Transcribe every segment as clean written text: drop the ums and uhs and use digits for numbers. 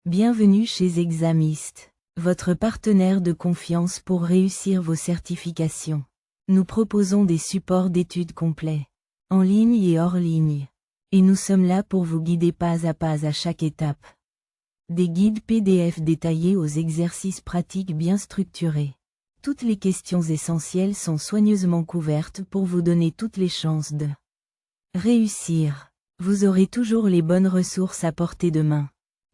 Bienvenue chez Exam Heist, votre partenaire de confiance pour réussir vos certifications. Nous proposons des supports d'études complets, en ligne et hors ligne. Et nous sommes là pour vous guider pas à chaque étape. Des guides PDF détaillés aux exercices pratiques bien structurés. Toutes les questions essentielles sont soigneusement couvertes pour vous donner toutes les chances de réussir. Vous aurez toujours les bonnes ressources à portée de main.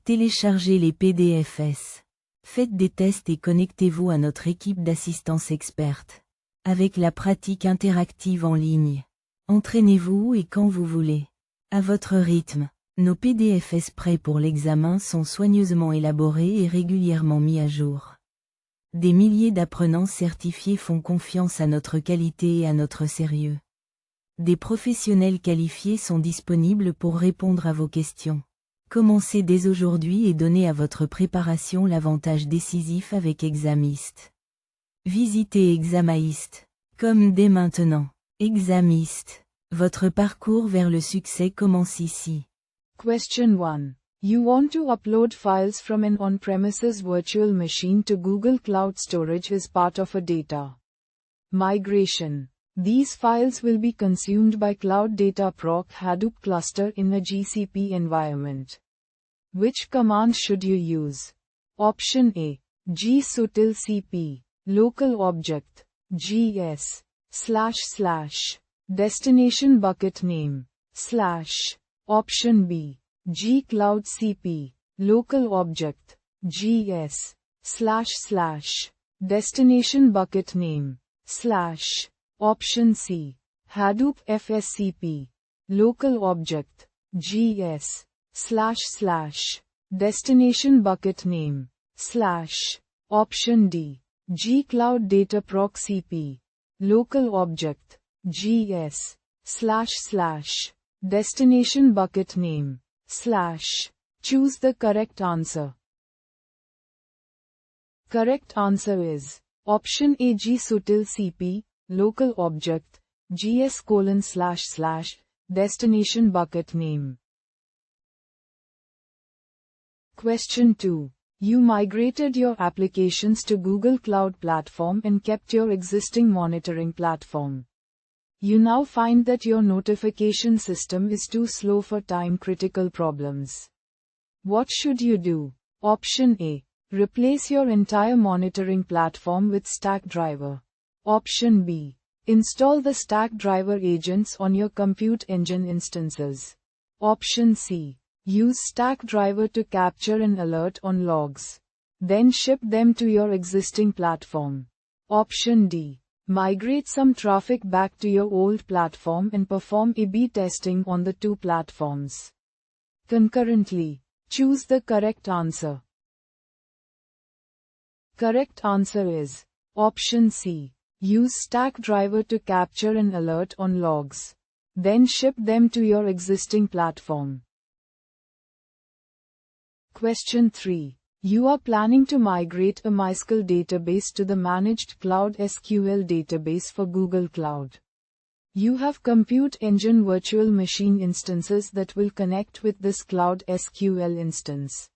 Téléchargez les PDFs. Faites des tests et connectez-vous à notre équipe d'assistance experte. Avec la pratique interactive en ligne. Entraînez-vous et quand vous voulez. À votre rythme. Nos PDFs prêts pour l'examen sont soigneusement élaborés et régulièrement mis à jour. Des milliers d'apprenants certifiés font confiance à notre qualité et à notre sérieux. Des professionnels qualifiés sont disponibles pour répondre à vos questions. Commencez dès aujourd'hui et donnez à votre préparation l'avantage décisif avec Exam Heist. Visitez Exam Heist. Comme dès maintenant. Exam Heist. Votre parcours vers le succès commence ici. Question 1. You want to upload files from an on-premises virtual machine to Google Cloud Storage as part of a data migration. These files will be consumed by Cloud Data Proc Hadoop cluster in a GCP environment. Which command should you use? Option A. G-sutil-cp. Local object. GS. // Destination bucket name. /. Option B. G-cloud-cp. Local object. GS. // Destination bucket name. /. Option C. Hadoop FSCP. Local object. GS. // Destination bucket name. /. Option D. G-Cloud Data Proc CP. Local object. GS. // Destination bucket name. /. Choose the correct answer. Correct answer is option A. G-sutil-cp. Local object. GS:// Destination bucket name. Question 2. You migrated your applications to Google Cloud Platform and kept your existing monitoring platform. You now find that your notification system is too slow for time-critical problems. What should you do? Option A. Replace your entire monitoring platform with Stackdriver. Option B. Install the Stackdriver agents on your compute engine instances. Option C. Use Stackdriver to capture an alert on logs. Then ship them to your existing platform. Option D. Migrate some traffic back to your old platform and perform A/B testing on the two platforms concurrently. Choose the correct answer. Correct answer is option C. Use Stackdriver to capture an alert on logs. Then ship them to your existing platform. Question 3. You are planning to migrate a MySQL database to the managed Cloud SQL database for Google Cloud. You have Compute Engine virtual machine instances that will connect with this Cloud SQL instance.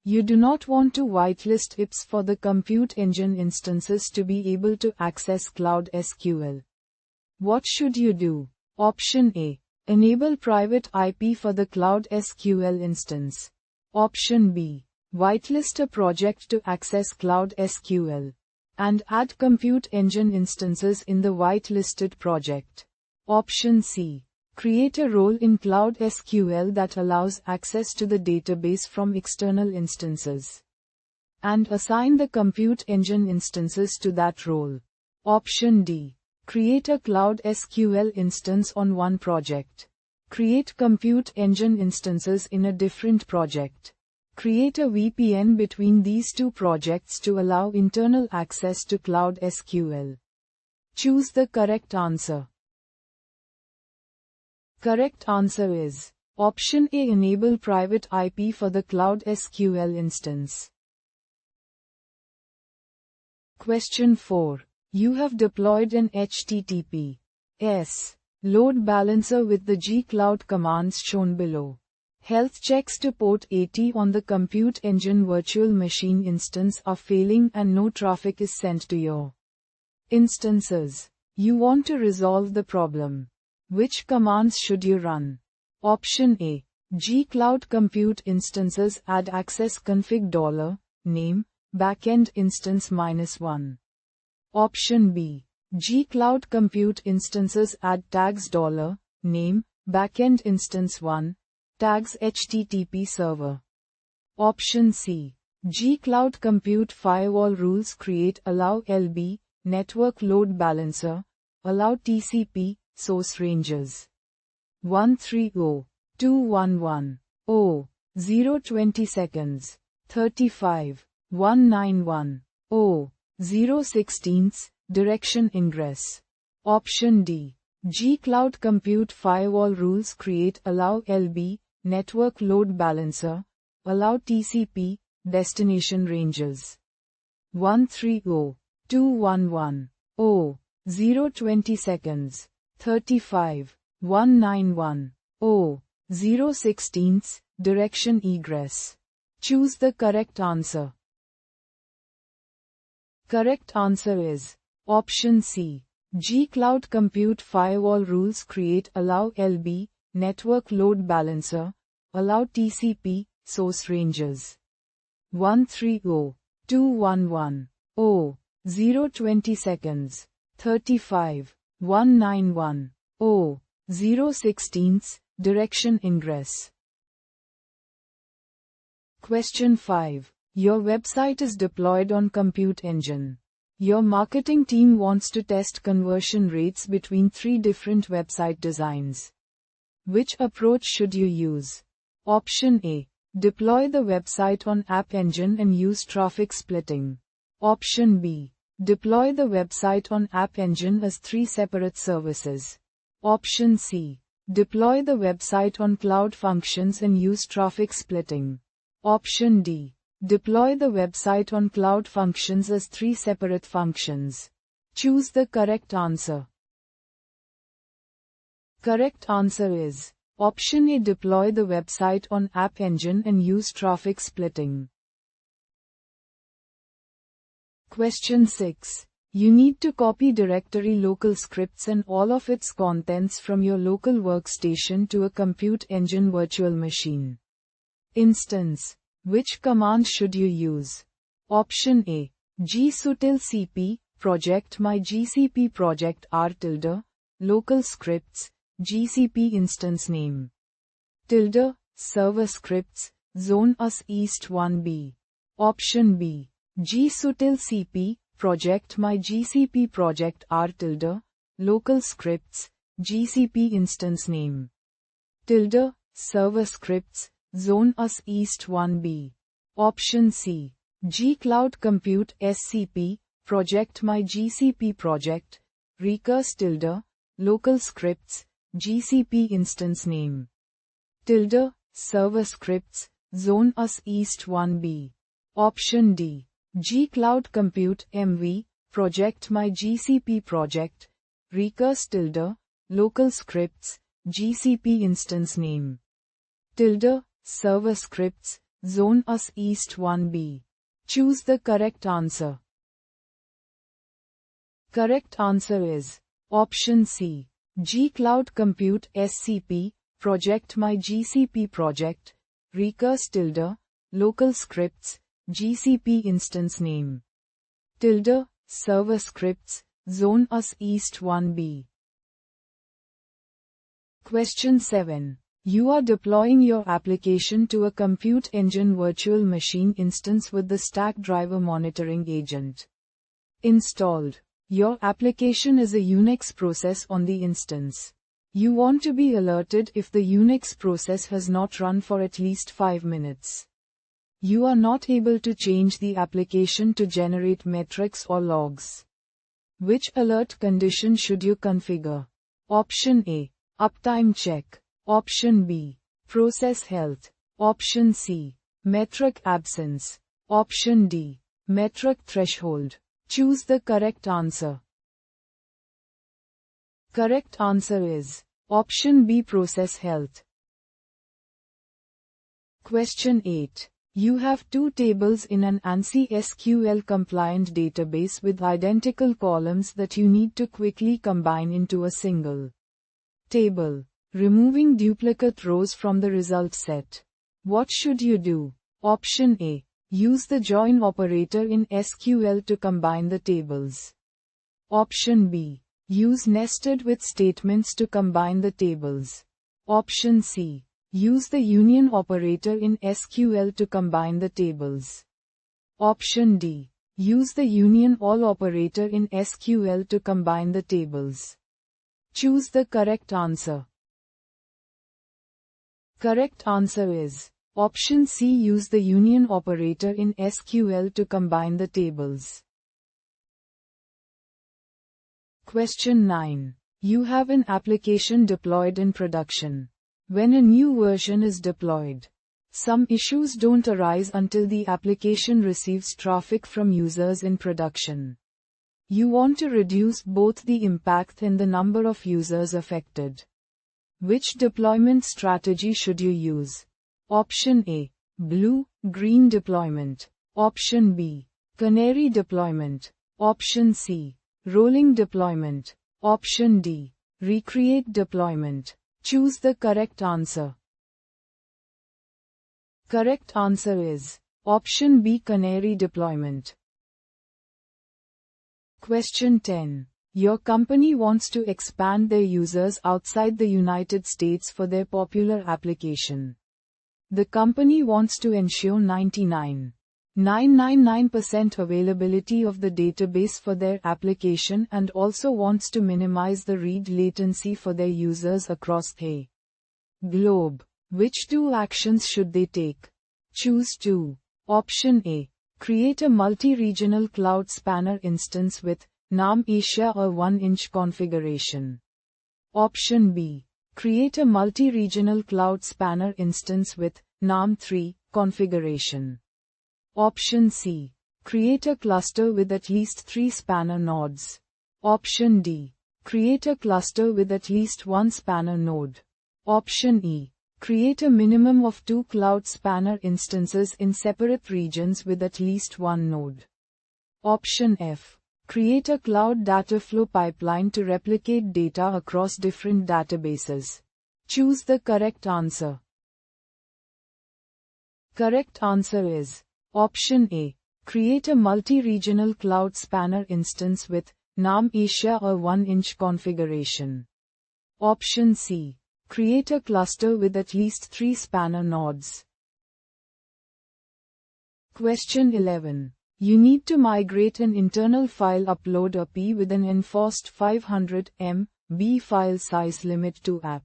You do not want to whitelist IPs for the Compute Engine instances to be able to access Cloud SQL. What should you do? Option A. Enable private IP for the Cloud SQL instance. Option B. Whitelist a project to access Cloud SQL. And add Compute Engine instances in the whitelisted project. Option C. Create a role in Cloud SQL that allows access to the database from external instances. And assign the Compute Engine instances to that role. Option D. Create a Cloud SQL instance on one project. Create Compute Engine instances in a different project. Create a VPN between these two projects to allow internal access to Cloud SQL. Choose the correct answer. Correct answer is option A. Enable private IP for the Cloud SQL instance. Question 4. You have deployed an HTTPS load balancer with the G-Cloud commands shown below. Health checks to port 80 on the compute engine virtual machine instance are failing and no traffic is sent to your instances. You want to resolve the problem. Which commands should you run? Option A. G-Cloud compute instances add access config $name, backend instance -1. Option B. G-Cloud compute instances add tags $name, backend instance 1, tags HTTP server. Option C. G-Cloud compute firewall rules create allow LB, network load balancer, allow TCP, source ranges 130.211. 020 seconds. 35. 191. 016. Direction ingress. Option D. G-Cloud compute firewall rules create allow LB, network load balancer, allow TCP, destination ranges 130.211. 020 seconds. 35. 191. 016. Direction egress. Choose the correct answer. Correct answer is option C. G-Cloud compute firewall rules create allow LB, network load balancer, allow TCP, source ranges 130.211. 020 seconds. 35. 191. 016. Direction ingress. Question 5. Your website is deployed on Compute Engine. Your marketing team wants to test conversion rates between 3 different website designs. Which approach should you use? Option A. Deploy the website on App Engine and use traffic splitting. Option B. Deploy the website on App Engine as 3 separate services. Option C. Deploy the website on Cloud Functions and use traffic splitting. Option D. Deploy the website on Cloud Functions as 3 separate functions. Choose the correct answer. Correct answer is option A. Deploy the website on App Engine and use traffic splitting. Question 6. You need to copy directory local scripts and all of its contents from your local workstation to a Compute Engine virtual machine instance. Which command should you use? Option A. g-sutil-cp, project my GCP project r tilde, local scripts, GCP instance name. Tilde, server scripts, zone us east 1b. Option B. g-sutil-cp, project my GCP project r tilde, local scripts, GCP instance name. Tilde, server scripts, zone us east 1b. Option C. G-Cloud compute SCP, project my GCP project, recurse tilde, local scripts, GCP instance name. Tilde, server scripts, zone us east 1b. Option D. G-Cloud compute MV, project my GCP project, recurse tilde, local scripts, GCP instance name. Tilde, server scripts, zone us east 1b. Choose the correct answer. Correct answer is option C. G-Cloud compute SCP, project my GCP project, recurse tilde, local scripts, GCP instance name. Tilde, server scripts, zone us east 1b. Question 7. You are deploying your application to a Compute Engine virtual machine instance with the Stack Driver Monitoring Agent installed. Your application is a Unix process on the instance. You want to be alerted if the Unix process has not run for at least 5 minutes. You are not able to change the application to generate metrics or logs. Which alert condition should you configure? Option A. Uptime check. Option B. Process health. Option C. Metric absence. Option D. Metric threshold. Choose the correct answer. Correct answer is option B. Process health. Question 8. You have two tables in an ANSI SQL-compliant database with identical columns that you need to quickly combine into a single table, removing duplicate rows from the result set. What should you do? Option A. Use the join operator in SQL to combine the tables. Option B. Use nested with statements to combine the tables. Option C. Use the union operator in SQL to combine the tables. Option D. Use the union all operator in SQL to combine the tables. Choose the correct answer. Correct answer is Option C. Use the union operator in SQL to combine the tables. Question 9. You have an application deployed in production. When a new version is deployed, some issues don't arise until the application receives traffic from users in production. You want to reduce both the impact and the number of users affected. Which deployment strategy should you use? Option A. Blue-green deployment. Option B. Canary deployment. Option C. Rolling deployment. Option D. Recreate deployment. Choose the correct answer. Correct answer is Option B. Canary deployment. Question 10. Your company wants to expand their users outside the United States for their popular application. The company wants to ensure 99.999% availability of the database for their application and also wants to minimize the read latency for their users across the globe. Which two actions should they take? Choose 2. Option A. Create a multi-regional cloud spanner instance with NAM Asia or 1-inch configuration. Option B. Create a multi-regional cloud spanner instance with NAM 3 configuration. Option C. Create a cluster with at least 3 spanner nodes. Option D. Create a cluster with at least 1 spanner node. Option E. Create a minimum of 2 cloud spanner instances in separate regions with at least 1 node. Option F. Create a cloud data flow pipeline to replicate data across different databases. Choose the correct answer. Correct answer is Option A. Create a multi-regional cloud spanner instance with NAM Asia or 1-inch configuration. Option C. Create a cluster with at least 3 spanner nodes. Question 11. You need to migrate an internal file upload API with an enforced 500 MB file size limit to App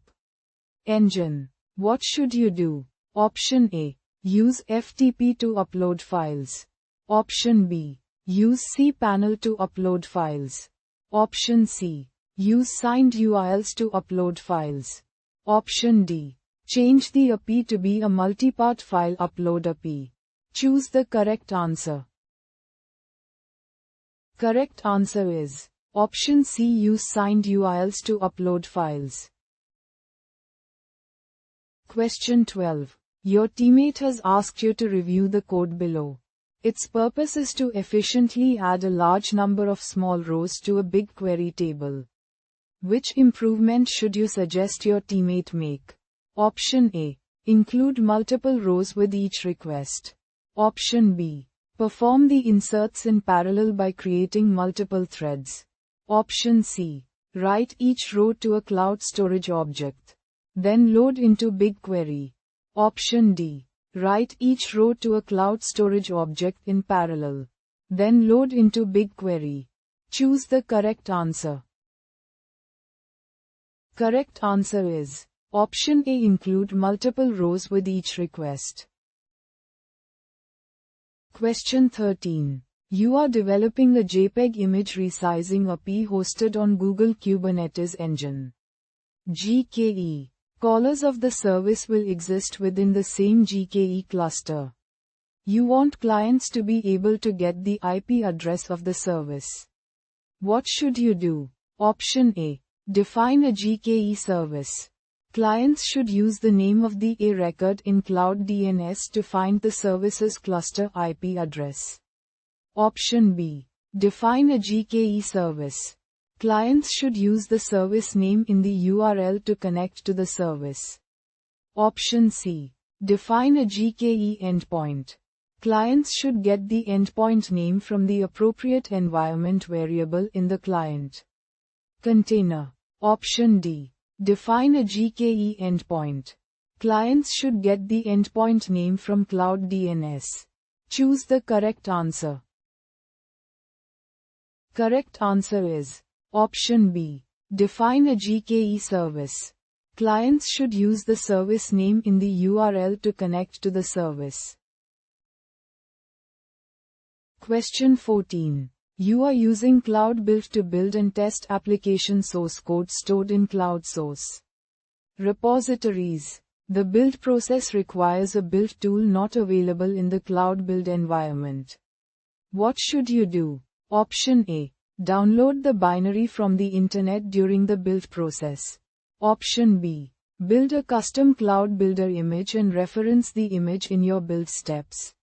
Engine. What should you do? Option A. Use FTP to upload files. Option B. Use cPanel to upload files. Option C. Use signed URLs to upload files. Option D. Change the API to be a multi-part file upload API. Choose the correct answer. Correct answer is Option C. Use signed URLs to upload files. Question 12. Your teammate has asked you to review the code below. Its purpose is to efficiently add a large number of small rows to a big query table. Which improvement should you suggest your teammate make? Option A. Include multiple rows with each request. Option B. Perform the inserts in parallel by creating multiple threads. Option C. Write each row to a cloud storage object. Then load into BigQuery. Option D. Write each row to a cloud storage object in parallel. Then load into BigQuery. Choose the correct answer. Correct answer is Option A. Include multiple rows with each request. Question 13. You are developing a JPEG image resizing API hosted on Google Kubernetes Engine (GKE). Callers of the service will exist within the same GKE cluster. You want clients to be able to get the IP address of the service. What should you do? Option A. Define a GKE service. Clients should use the name of the A record in Cloud DNS to find the service's cluster IP address. Option B. Define a GKE service. Clients should use the service name in the URL to connect to the service. Option C. Define a GKE endpoint. Clients should get the endpoint name from the appropriate environment variable in the client container. Option D. Define a GKE endpoint. Clients should get the endpoint name from Cloud DNS. Choose the correct answer. Correct answer is Option B. Define a GKE service. Clients should use the service name in the URL to connect to the service. Question 14. You are using Cloud Build to build and test application source code stored in cloud source repositories. The build process requires a build tool not available in the Cloud Build environment. What should you do? Option A. Download the binary from the internet during the build process. Option B. Build a custom Cloud Builder image and reference the image in your build steps.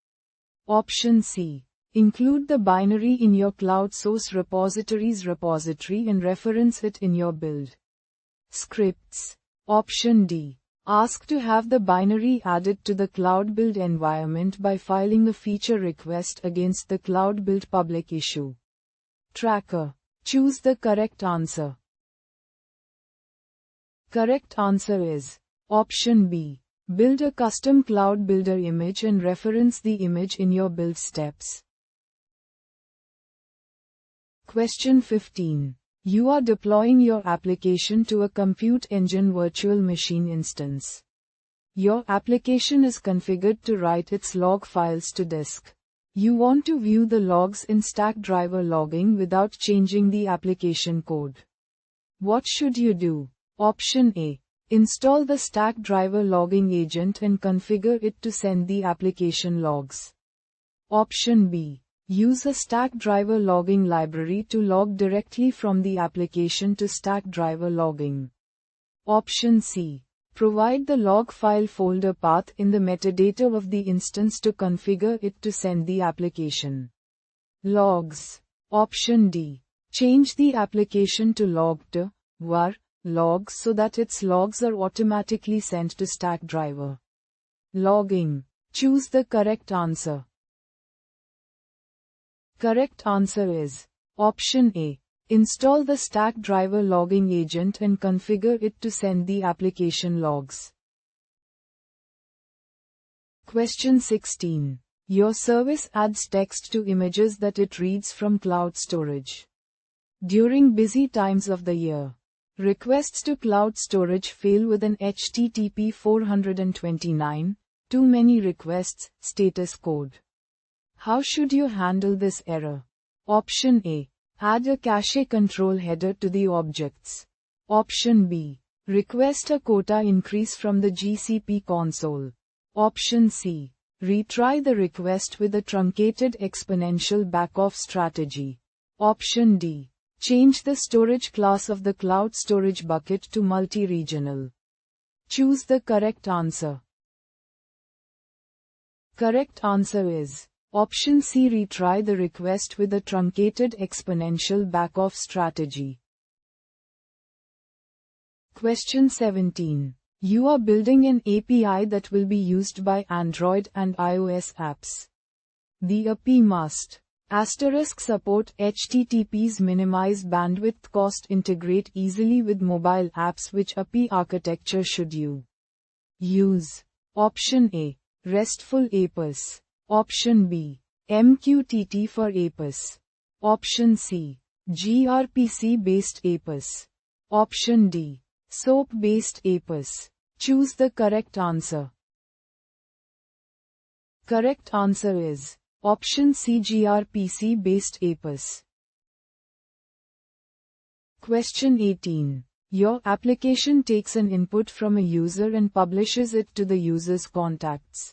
Option C. Include the binary in your cloud source repositories repository and reference it in your build scripts. Option D. Ask to have the binary added to the Cloud Build environment by filing a feature request against the Cloud Build public issue tracker. Choose the correct answer. Correct answer is Option B. Build a custom Cloud Builder image and reference the image in your build steps. Question 15. You are deploying your application to a compute engine virtual machine instance. Your application is configured to write its log files to disk. You want to view the logs in Stackdriver logging without changing the application code. What should you do? Option A. Install the Stackdriver logging agent and configure it to send the application logs. Option B. Use a Stackdriver logging library to log directly from the application to Stackdriver logging. Option C. Provide the log file folder path in the metadata of the instance to configure it to send the application logs. Option D. Change the application to logged var logs so that its logs are automatically sent to Stackdriver logging. Choose the correct answer. Correct answer is Option A. Install the Stackdriver logging agent and configure it to send the application logs. Question 16. Your service adds text to images that it reads from cloud storage. During busy times of the year, requests to cloud storage fail with an HTTP 429, too many requests, status code. How should you handle this error? Option A. Add a cache control header to the objects. Option B. Request a quota increase from the GCP console. Option C. Retry the request with a truncated exponential backoff strategy. Option D. Change the storage class of the cloud storage bucket to multi-regional. Choose the correct answer. Correct answer is Option C. Retry the request with a truncated exponential backoff strategy. Question 17. You are building an API that will be used by Android and iOS apps. The API must support HTTP's minimize bandwidth cost, integrate easily with mobile apps. Which API architecture should you use? Option A. RESTful APIs. Option B. MQTT for APIs. Option C. gRPC-based APIs. Option D. SOAP-based APIs. Choose the correct answer. Correct answer is Option C. gRPC-based APIs. Question 18. Your application takes an input from a user and publishes it to the user's contacts.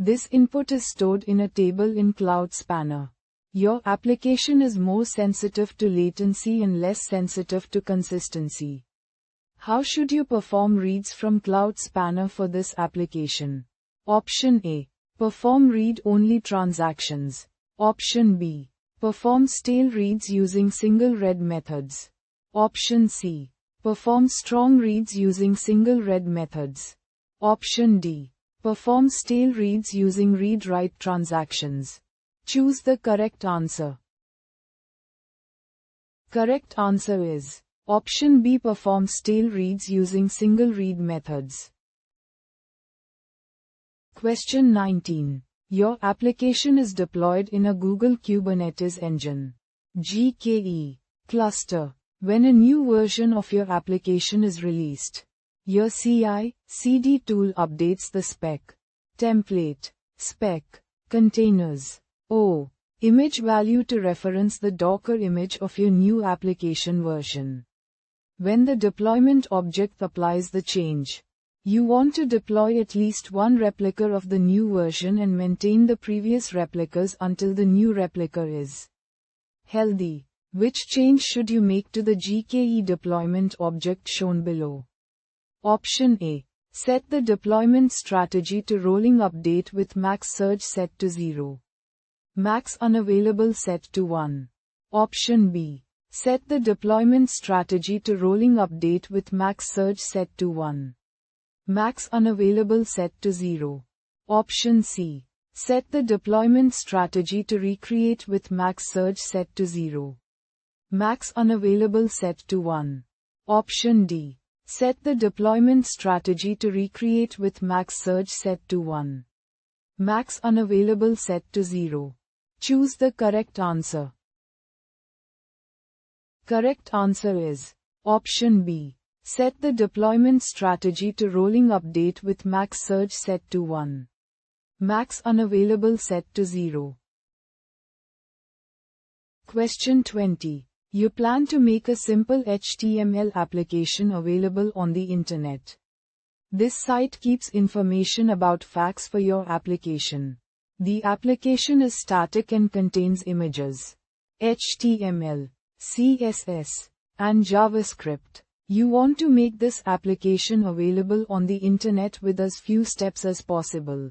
This input is stored in a table in Cloud Spanner. Your application is more sensitive to latency and less sensitive to consistency. How should you perform reads from Cloud Spanner for this application? Option A. Perform read-only transactions. Option B. Perform stale reads using single read methods. Option C. Perform strong reads using single read methods. Option D. Perform stale reads using read-write transactions. Choose the correct answer. Correct answer is Option B. Perform stale reads using single read methods. Question 19. Your application is deployed in a Google Kubernetes engine (GKE) cluster. When a new version of your application is released, your CI/CD tool updates the spec, template, spec, containers, image value to reference the Docker image of your new application version. When the deployment object applies the change, you want to deploy at least one replica of the new version and maintain the previous replicas until the new replica is healthy. Which change should you make to the GKE deployment object shown below? Option A. Set the deployment strategy to rolling update with max surge set to 0. Max unavailable set to 1. Option B. Set the deployment strategy to rolling update with max surge set to 1. Max unavailable set to 0. Option C. Set the deployment strategy to recreate with max surge set to 0. Max unavailable set to 1. Option D. Set the deployment strategy to recreate with max surge set to 1. Max unavailable set to 0. Choose the correct answer. Correct answer is Option B. Set the deployment strategy to rolling update with max surge set to 1. Max unavailable set to 0. Question 20. You plan to make a simple HTML application available on the internet. This site keeps information about facts for your application. The application is static and contains images, HTML, CSS, and JavaScript. You want to make this application available on the internet with as few steps as possible.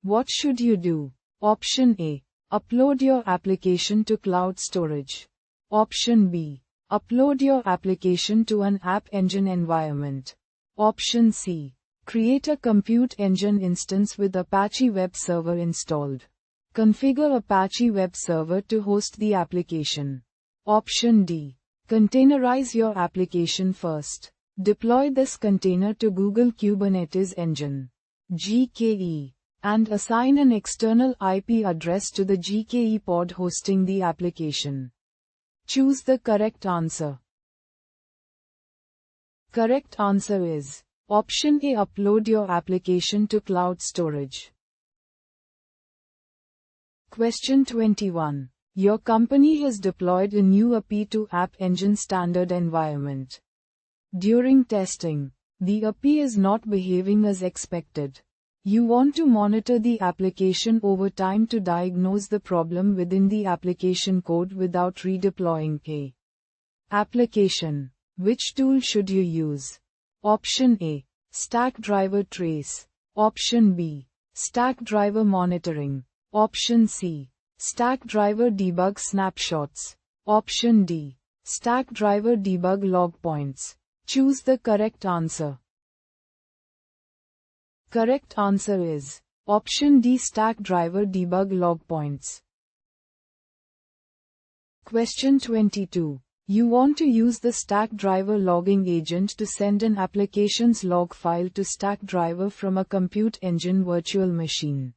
What should you do? Option A. Upload your application to cloud storage. Option B. Upload your application to an App Engine environment. Option C. Create a Compute Engine instance with Apache Web Server installed. Configure Apache Web Server to host the application. Option D. Containerize your application first. Deploy this container to Google Kubernetes Engine (GKE) and assign an external IP address to the GKE pod hosting the application. Choose the correct answer. Correct answer is Option A. Upload your application to cloud storage. Question 21. Your company has deployed a new API to App Engine standard environment. During testing, the API is not behaving as expected. You want to monitor the application over time to diagnose the problem within the application code without redeploying a application. Which tool should you use? Option A. Stack Driver Trace. Option B. Stack Driver Monitoring. Option C. Stack Driver Debug Snapshots. Option D. Stack Driver Debug Log Points. Choose the correct answer. Correct answer is Option D. Stack Driver Debug Log Points. Question 22. You want to use the Stack Driver logging agent to send an application's log file to Stack Driver from a Compute Engine virtual machine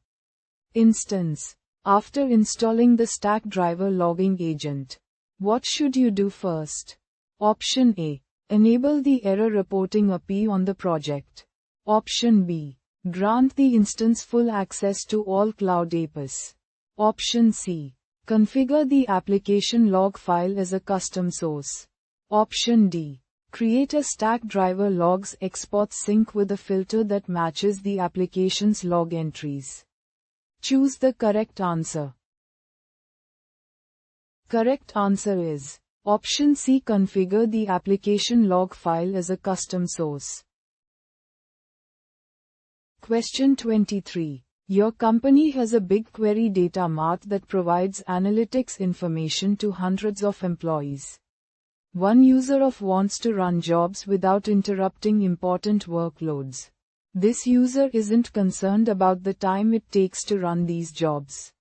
instance. After installing the Stack Driver logging agent, what should you do first? Option A. Enable the error reporting API on the project. Option B. Grant the instance full access to all cloud APIs. Option C. Configure the application log file as a custom source. Option D. Create a Stack Driver logs export sync with a filter that matches the application's log entries. Choose the correct answer. Correct answer is Option C. Configure the application log file as a custom source. Question 23. Your company has a BigQuery data mart that provides analytics information to hundreds of employees. One user wants to run jobs without interrupting important workloads. This user isn't concerned about the time it takes to run these jobs.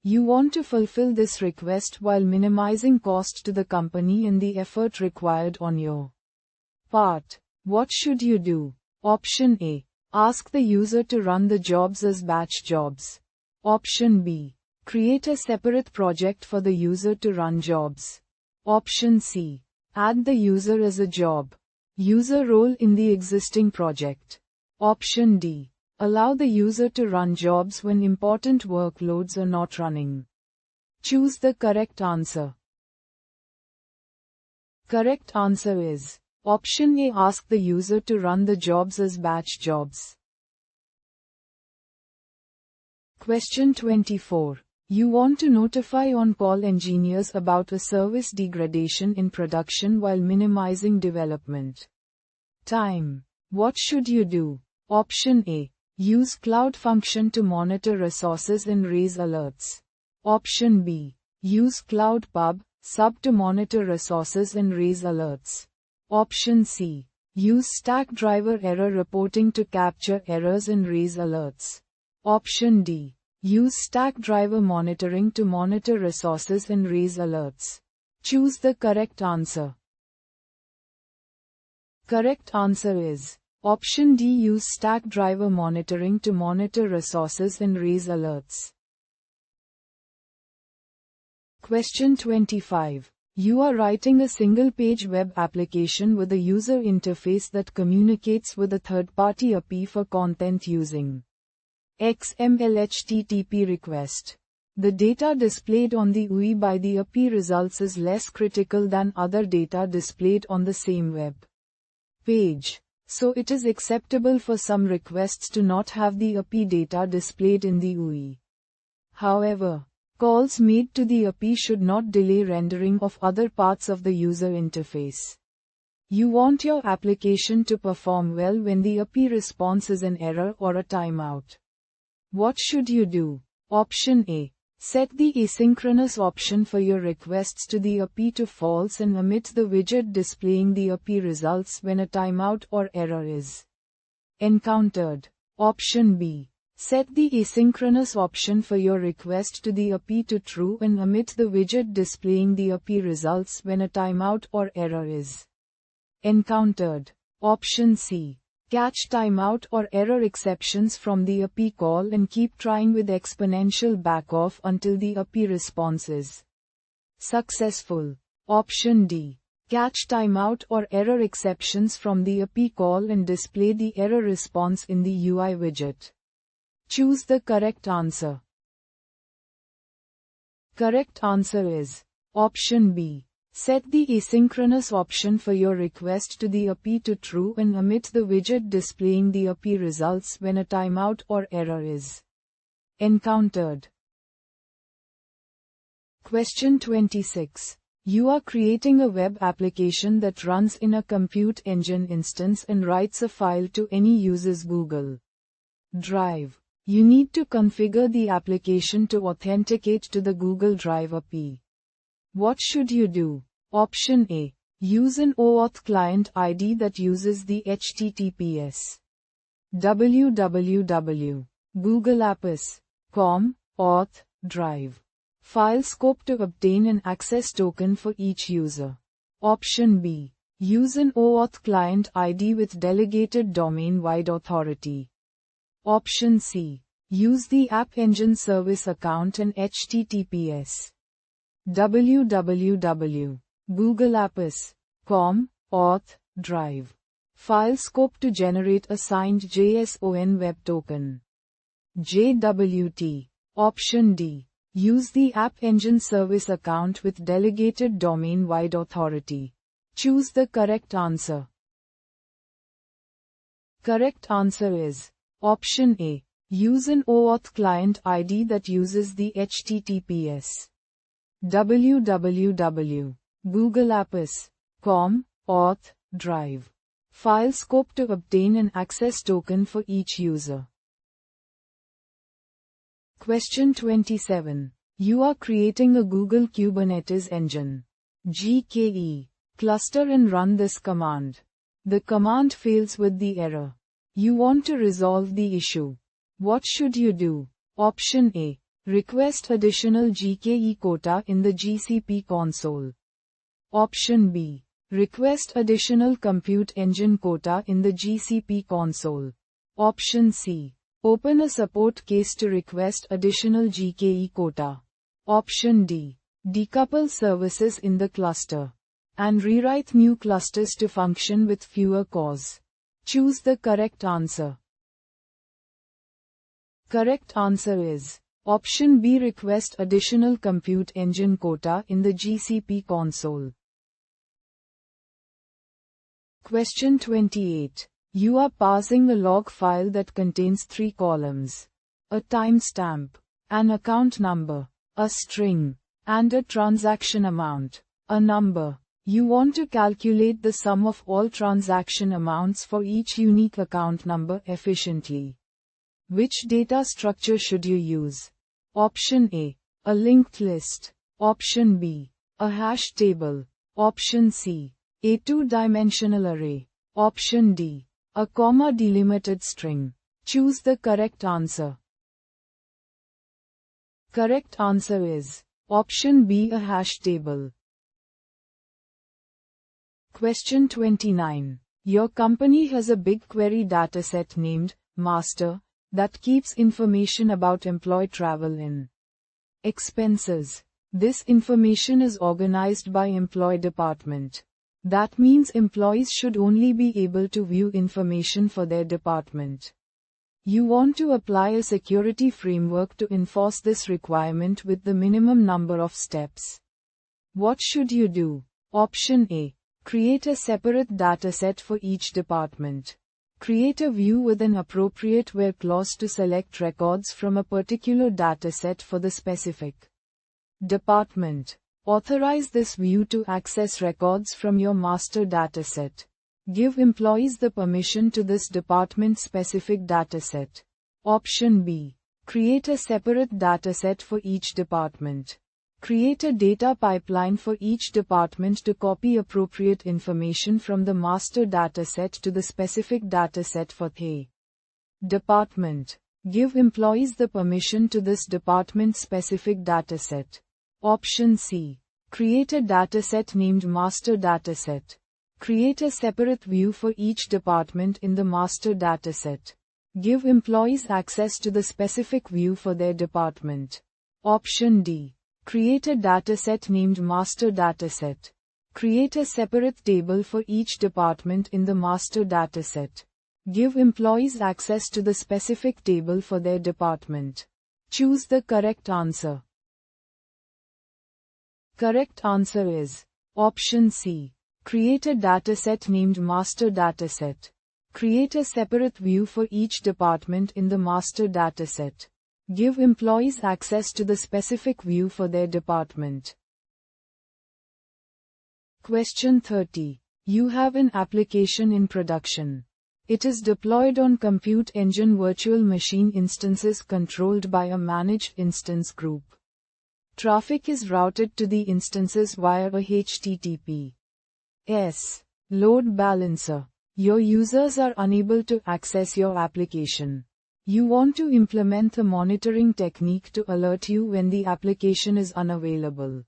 You want to fulfill this request while minimizing cost to the company and the effort required on your part. What should you do? Option A. Ask the user to run the jobs as batch jobs. Option B. Create a separate project for the user to run jobs. Option C. Add the user as a job user role in the existing project. Option D. Allow the user to run jobs when important workloads are not running. Choose the correct answer. Correct answer is Option A. Ask the user to run the jobs as batch jobs. Question 24. You want to notify on-call engineers about a service degradation in production while minimizing development time. What should you do? Option A. Use Cloud function to monitor resources and raise alerts. Option B. Use Cloud sub to monitor resources and raise alerts. Option C. Use Stackdriver error reporting to capture errors and raise alerts. Option D. Use Stackdriver monitoring to monitor resources and raise alerts. Choose the correct answer. Correct answer is Option D. Use Stackdriver monitoring to monitor resources and raise alerts. Question 25. You are writing a single-page web application with a user interface that communicates with a third-party API for content using XML HTTP request. The data displayed on the UI by the API results is less critical than other data displayed on the same web page. So it is acceptable for some requests to not have the API data displayed in the UI. However, calls made to the API should not delay rendering of other parts of the user interface. You want your application to perform well when the API response is an error or a timeout. What should you do? Option A. Set the asynchronous option for your requests to the API to false and omit the widget displaying the API results when a timeout or error is encountered. Option B. Set the asynchronous option for your request to the API to true and omit the widget displaying the API results when a timeout or error is encountered. Option C. Catch timeout or error exceptions from the API call and keep trying with exponential backoff until the API response is successful. Option D. Catch timeout or error exceptions from the API call and display the error response in the UI widget. Choose the correct answer. Correct answer is Option B. Set the asynchronous option for your request to the API to true and omit the widget displaying the API results when a timeout or error is encountered. Question 26. You are creating a web application that runs in a compute engine instance and writes a file to any user's Google Drive. You need to configure the application to authenticate to the Google Drive API. What should you do? Option A. Use an OAuth client ID that uses the HTTPS www.googleapps.com auth drive file scope to obtain an access token for each user. Option B. Use an OAuth client ID with delegated domain-wide authority. Option C. Use the App Engine Service account and HTTPS www.googleapps.com auth drive file scope to generate a signed JSON web token. JWT. Option D. Use the App Engine Service account with delegated domain-wide authority. Choose the correct answer. Correct answer is Option A. Use an OAuth client ID that uses the HTTPS www Google Apps. Com, Auth, Drive. File scope to obtain an access token for each user. Question 27. You are creating a Google Kubernetes engine. GKE. Cluster and run this command. The command fails with the error. You want to resolve the issue. What should you do? Option A. Request additional GKE quota in the GCP console. Option B. Request additional compute engine quota in the GCP console. Option C. Open a support case to request additional GKE quota. Option D. Decouple services in the cluster and rewrite new clusters to function with fewer cores. Choose the correct answer. Correct answer is option B. Request additional compute engine quota in the GCP console. Question 28. You are parsing a log file that contains 3 columns: a timestamp, an account number, a string, and a transaction amount, a number. You want to calculate the sum of all transaction amounts for each unique account number efficiently. Which data structure should you use? Option A. A linked list. Option B. A hash table. Option C. A 2-dimensional array. Option D. A comma delimited string. Choose the correct answer. Correct answer is option B. A hash table. Question 29. Your company has a BigQuery dataset named Master that keeps information about employee travel and expenses. This information is organized by employee department. That means employees should only be able to view information for their department. You want to apply a security framework to enforce this requirement with the minimum number of steps. What should you do? Option A. Create a separate dataset for each department. Create a view with an appropriate where clause to select records from a particular dataset for the specific department. Authorize this view to access records from your master dataset. Give employees the permission to this department-specific dataset. Option B. Create a separate dataset for each department. Create a data pipeline for each department to copy appropriate information from the master dataset to the specific dataset for the department. Give employees the permission to this department-specific dataset. Option C. Create a dataset named Master Dataset. Create a separate view for each department in the master dataset. Give employees access to the specific view for their department. Option D. Create a dataset named Master Dataset. Create a separate table for each department in the master dataset. Give employees access to the specific table for their department. Choose the correct answer. Correct answer is option C. Create a dataset named Master Dataset. Create a separate view for each department in the master dataset. Give employees access to the specific view for their department. Question 30. You have an application in production. It is deployed on compute engine virtual machine instances controlled by a managed instance group. Traffic is routed to the instances via a HTTPS load balancer. Your users are unable to access your application. You want to implement a monitoring technique to alert you when the application is unavailable.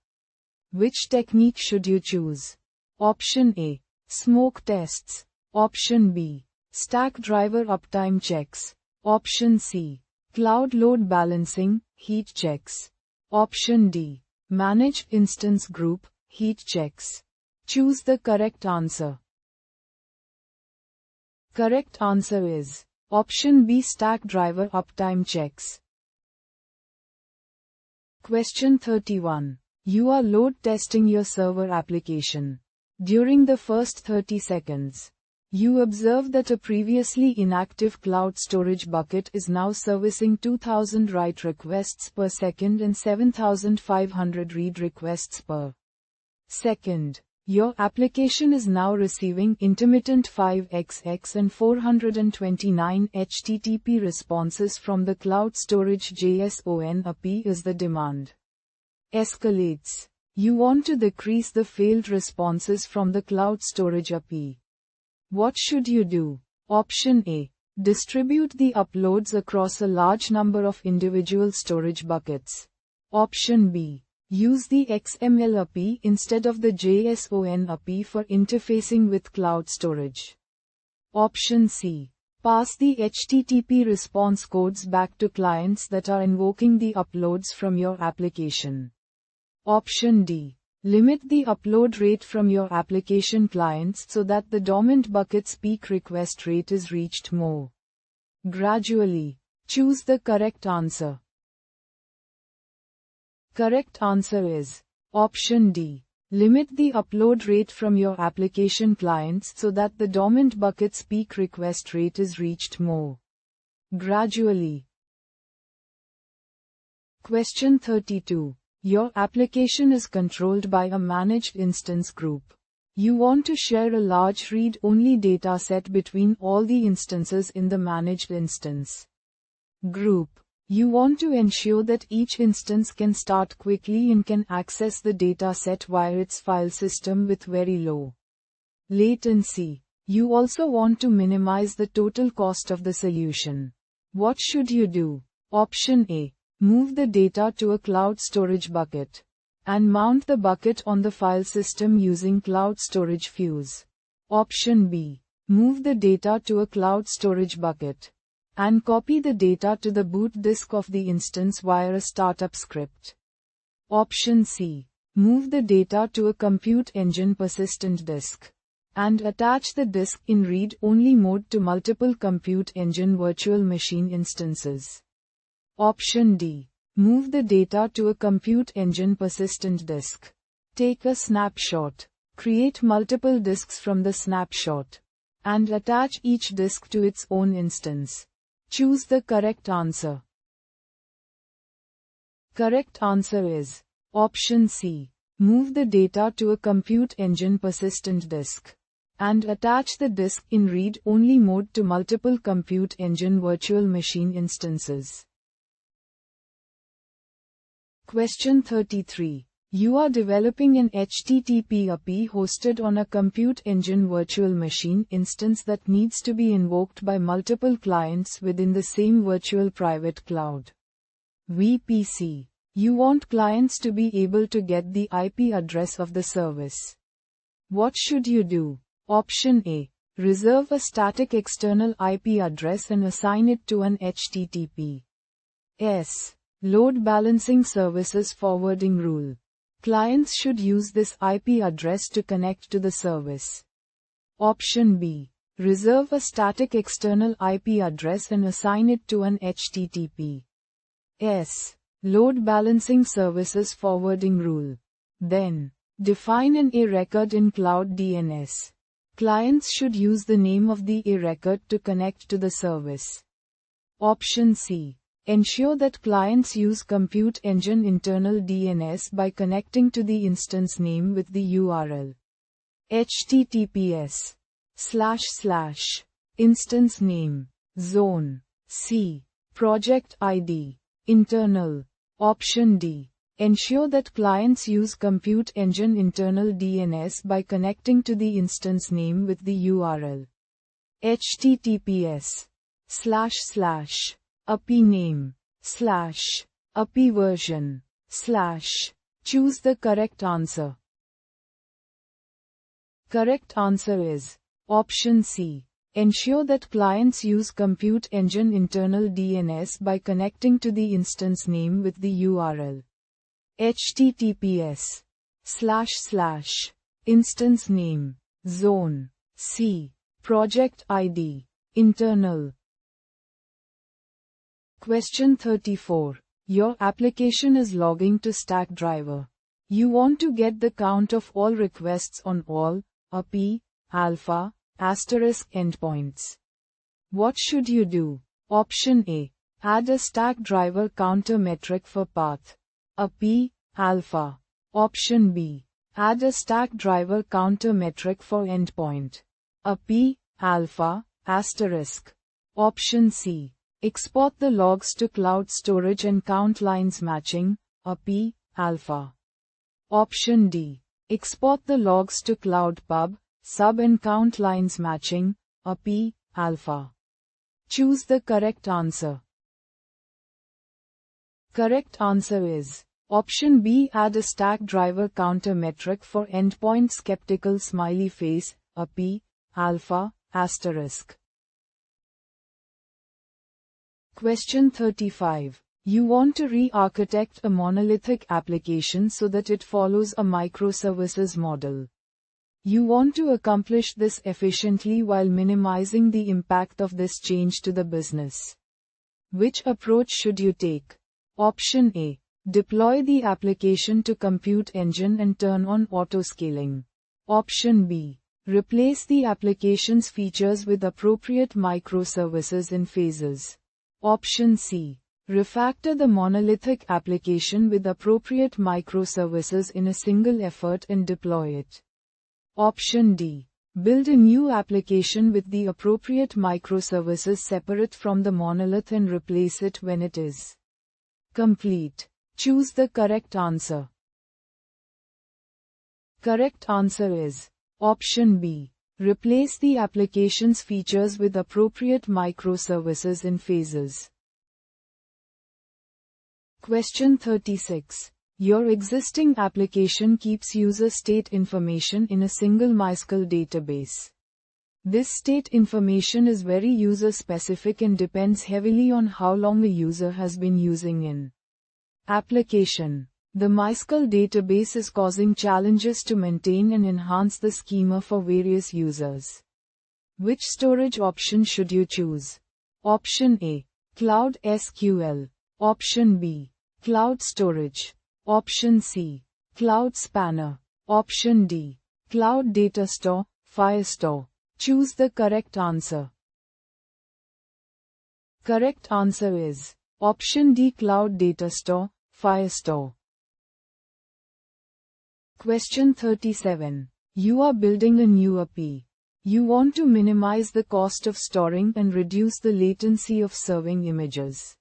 Which technique should you choose? Option A. Smoke tests. Option B. Stack driver uptime checks. Option C. Cloud load balancing, heat checks. Option D. Managed instance group, heat checks. Choose the correct answer. Correct answer is option B. Stack driver uptime checks. Question 31. You are load testing your server application. During the first 30 seconds, you observe that a previously inactive cloud storage bucket is now servicing 2000 write requests per second and 7500 read requests per Second, your application is now receiving intermittent 5xx and 429 HTTP responses from the cloud storage JSON API is the demand. Escalates. You want to decrease the failed responses from the cloud storage API. What should you do? Option A. Distribute the uploads across a large number of individual storage buckets. Option B. Use the XML API instead of the JSON API for interfacing with cloud storage. Option C. Pass the HTTP response codes back to clients that are invoking the uploads from your application. Option D. Limit the upload rate from your application clients so that the dormant bucket's peak request rate is reached more gradually. Choose the correct answer. Correct answer is Option D. Limit the upload rate from your application clients so that the dormant bucket's peak request rate is reached more gradually. Question 32. Your application is controlled by a managed instance group. You want to share a large read-only dataset between all the instances in the managed instance group. You want to ensure that each instance can start quickly and can access the dataset via its file system with very low latency. You also want to minimize the total cost of the solution. What should you do? Option A. Move the data to a cloud storage bucket and mount the bucket on the file system using Cloud Storage Fuse. Option B. Move the data to a cloud storage bucket and copy the data to the boot disk of the instance via a startup script. Option C. Move the data to a compute engine persistent disk and attach the disk in read-only mode to multiple compute engine virtual machine instances. Option D. Move the data to a compute engine persistent disk. Take a snapshot. Create multiple disks from the snapshot and attach each disk to its own instance. Choose the correct answer. Correct answer is Option C. Move the data to a compute engine persistent disk and attach the disk in read-only mode to multiple compute engine virtual machine instances. Question 33. You are developing an HTTP API hosted on a compute engine virtual machine instance that needs to be invoked by multiple clients within the same virtual private cloud VPC. You want clients to be able to get the IP address of the service. What should you do? Option A. Reserve a static external IP address and assign it to an HTTPS load balancing services forwarding rule. Clients should use this IP address to connect to the service. Option B. Reserve a static external IP address and assign it to an HTTPS load balancing services forwarding rule. Then, define an A record in Cloud DNS. Clients should use the name of the A record to connect to the service. Option C. Ensure that clients use compute engine internal DNS by connecting to the instance name with the URL https://instance name zone c project ID internal. Option D. Ensure that clients use compute engine internal DNS by connecting to the instance name with the URL https://API name /API version / Choose the correct answer. Correct answer is Option C. Ensure that clients use compute engine internal DNS by connecting to the instance name with the URL https:// instance name zone c project ID internal. Question 34. Your application is logging to Stackdriver. You want to get the count of all requests on all API alpha * endpoints. What should you do? Option A. Add a Stackdriver counter metric for path API alpha. Option B. Add a stack driver counter metric for endpoint. A p, alpha, asterisk. Option C. Export the logs to cloud storage and count lines matching, a p, alpha. Option D. Export the logs to cloud pub, sub and count lines matching, a p, alpha. Choose the correct answer. Correct answer is option B. Add a stack driver counter metric for endpoint skeptical smiley face, a p, alpha, asterisk. Question 35. You want to re-architect a monolithic application so that it follows a microservices model. You want to accomplish this efficiently while minimizing the impact of this change to the business. Which approach should you take? Option A. Deploy the application to compute engine and turn on auto-scaling. Option B. Replace the application's features with appropriate microservices in phases. Option C. Refactor the monolithic application with appropriate microservices in a single effort and deploy it. Option D. Build a new application with the appropriate microservices separate from the monolith and replace it when it is complete. Choose the correct answer. Correct answer is option B. Replace the application's features with appropriate microservices in phases. Question 36. Your existing application keeps user state information in a single MySQL database. This state information is very user-specific and depends heavily on how long a user has been using an application. The MySQL database is causing challenges to maintain and enhance the schema for various users. Which storage option should you choose? Option A. Cloud SQL. Option B. Cloud storage. Option C. Cloud spanner. Option D. Cloud data store, Firestore. Choose the correct answer. Correct answer is option D. Cloud data store, Firestore. Question 37. You are building a new API. You want to minimize the cost of storing and reduce the latency of serving images.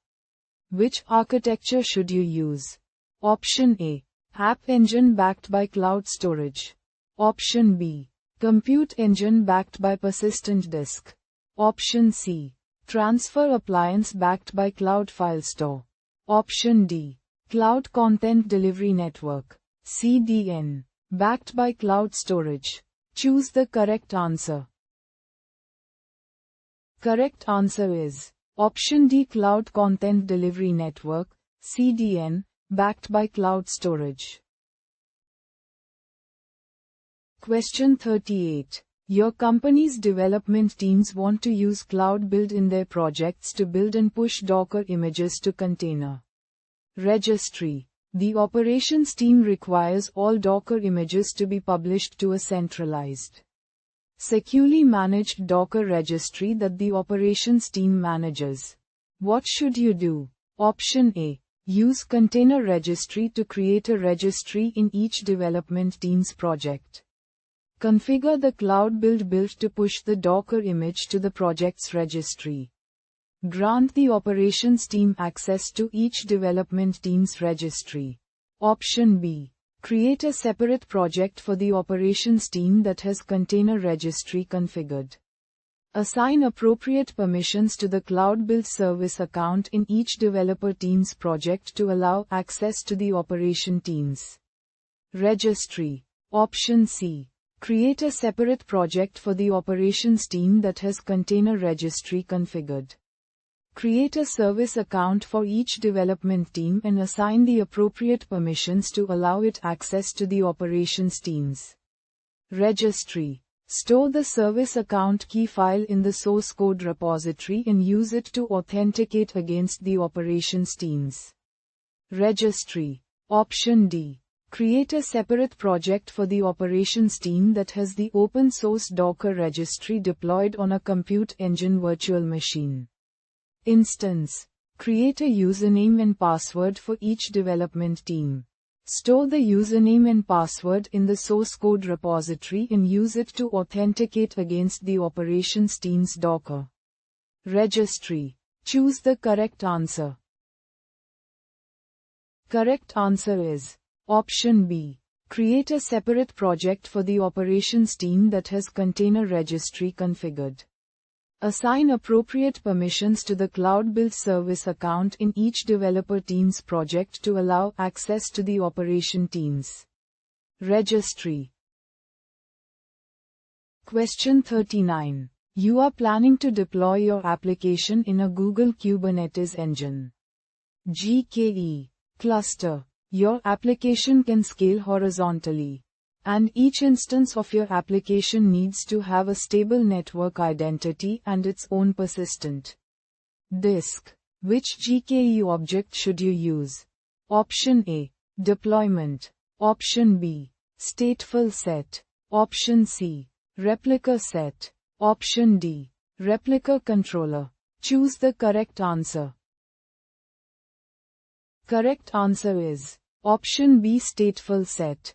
Which architecture should you use? Option A. App engine backed by cloud storage. Option B. Compute engine backed by persistent disk. Option C. Transfer appliance backed by cloud file store. Option D. Cloud content delivery network, CDN, backed by cloud storage. Choose the correct answer. Correct answer is option D. Cloud content delivery network, CDN, backed by cloud storage. Question 38. Your company's development teams want to use Cloud Build in their projects to build and push Docker images to container registry. The operations team requires all Docker images to be published to a centralized, securely managed Docker registry that the operations team manages. What should you do? Option A. Use container registry to create a registry in each development team's project. Configure the Cloud build to push the Docker image to the project's registry. Grant the operations team access to each development team's registry. Option B. Create a separate project for the operations team that has container registry configured. Assign appropriate permissions to the Cloud Build service account in each developer team's project to allow access to the operation team's registry. Option C. Create a separate project for the operations team that has container registry configured. Create a service account for each development team and assign the appropriate permissions to allow it access to the operations team's registry. Store the service account key file in the source code repository and use it to authenticate against the operations team's registry. Option D. Create a separate project for the operations team that has the open source Docker registry deployed on a compute engine virtual machine instance. Create a username and password for each development team. Store the username and password in the source code repository and use it to authenticate against the operations team's Docker registry. Choose the correct answer. Correct answer is option B. Create a separate project for the operations team that has container registry configured. Assign appropriate permissions to the Cloud Build Service account in each developer team's project to allow access to the operation team's registry. Question 39. You are planning to deploy your application in a Google Kubernetes engine. GKE cluster. Your application can scale horizontally, and each instance of your application needs to have a stable network identity and its own persistent disk. Which GKE object should you use? Option A. Deployment. Option B. Stateful set. Option C. Replica set. Option D. Replica controller. Choose the correct answer. Correct answer is option B. Stateful set.